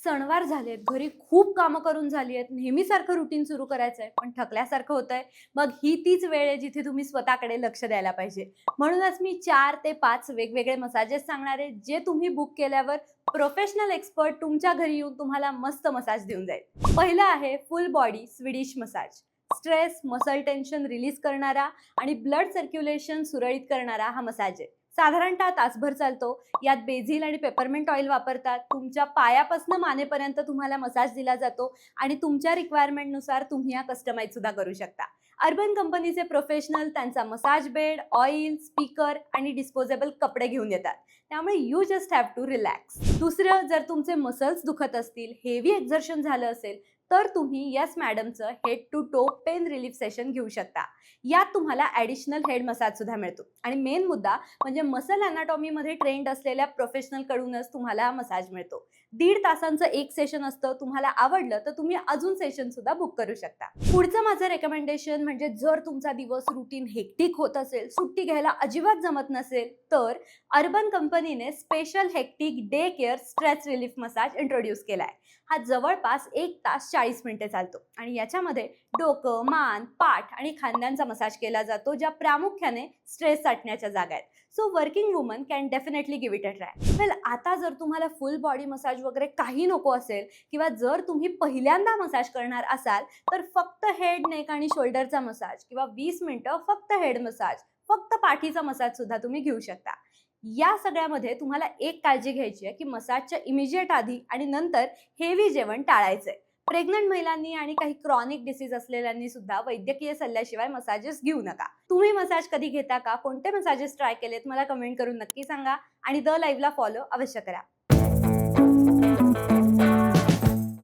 सणवार झालेत, घरी खूप कामं करून झाली आहेत, नेहमीसारखं रुटीन सुरू करायचंय, पण थकल्यासारखं होतंय. मग ही तीच वेळ आहे जिथे तुम्ही स्वतःकडे लक्ष द्यायला पाहिजे. म्हणूनच मी 4 ते 5 वेगवेगळे मसाजेस सांगणार आहे, जे तुम्ही बुक केल्यावर प्रोफेशनल एक्सपर्ट तुमच्या घरी येऊन तुम्हाला मस्त मसाज देऊन जाईल. पहिला आहे फुल body Swedish massage. Stress, muscle tension release करणारा आणि ब्लड सर्क्युलेशन सुरळीत करणारा हा मसाज आहे. साधारणतः तासभर चालतो. यात बेझिल आणि पेपरमेंट ऑइल वापरतात. तुमच्या पायापासून मानेपर्यंत तुम्हाला मसाज दिला जातो आणि तुमच्या रिक्वायरमेंटनुसार तुम्ही हा कस्टमाइज सुद्धा करू शकता. अर्बन कंपनीचे प्रोफेशनल त्यांचा मसाज बेड, ऑइल, स्पीकर आणि डिस्पोजेबल कपडे घेऊन येतात. त्यामुळे you just have to relax. दुसरं, जर तुमचे मसल्स दुखत असतील, हेवी एक्झर्शन झालं असेल, तर तुम्ही यस मॅडमचं head to toe pain relief session घेऊ शकता. यात तुम्हाला ॲडिशनल हेड मसाज सुद्धा मिळतो आणि मेन मुद्दा म्हणजे मसल अनाटॉमीमध्ये ट्रेंड असलेल्या प्रोफेशनल कडूनच तुम्हाला हा मसाज मिळतो. 1.5 तासांचं एक सेशन असतं. तुम्हाला आवडलं तर तुम्ही अजून सेशन सुद्धा बुक करू शकता. पुढचं माझं रेकमेंडेशन म्हणजे जर तुमचा दिवस रुटीन हेक्टिक होत असेल, सुट्टी घ्यायला अजिबात जमत नसेल, तर अर्बन कंपनीने special hectic day care stress relief massage introduce केलाय. हा जवळपास 1 तास 40 मिनिटे चालतो आणि याच्यामध्ये डोकं, मान, पाठ आणि खांद्यांचा मसाज केला जातो, ज्या प्रामुख्याने स्ट्रेस साठण्याच्या जागा आहेत. So working woman can definitely give it a try. Well, आता जर तुम्हाला फुल बॉडी मसाज वगैरे काही नको असेल किंवा जर तुम्ही पहिल्यांदा मसाज करणार असाल, तर फक्त हेड, नेक आणि शोल्डरचा मसाज किंवा 20 मिनिटं फक्त हेड मसाज, फक्त पाठीचा मसाज सुद्धा तुम्ही घेऊ शकता. या सगळ्यामध्ये तुम्हाला एक काळजी घ्यायची आहे की मसाजच्या इमिजिएट आधी आणि नंतर हेवी जेवण टाळायचंय. प्रेग्नंट महिलांनी आणि काही क्रॉनिक डिसीज असलेल्यांनी सुद्धा वैद्यकीय सल्ल्याशिवाय मसाजेस घेऊ नका. तुम्ही मसाज कधी घेता का? कोणते मसाजेस ट्राय केलेत? मला कमेंट करून नक्की सांगा आणि द लाईव्हला फॉलो अवश्य करा.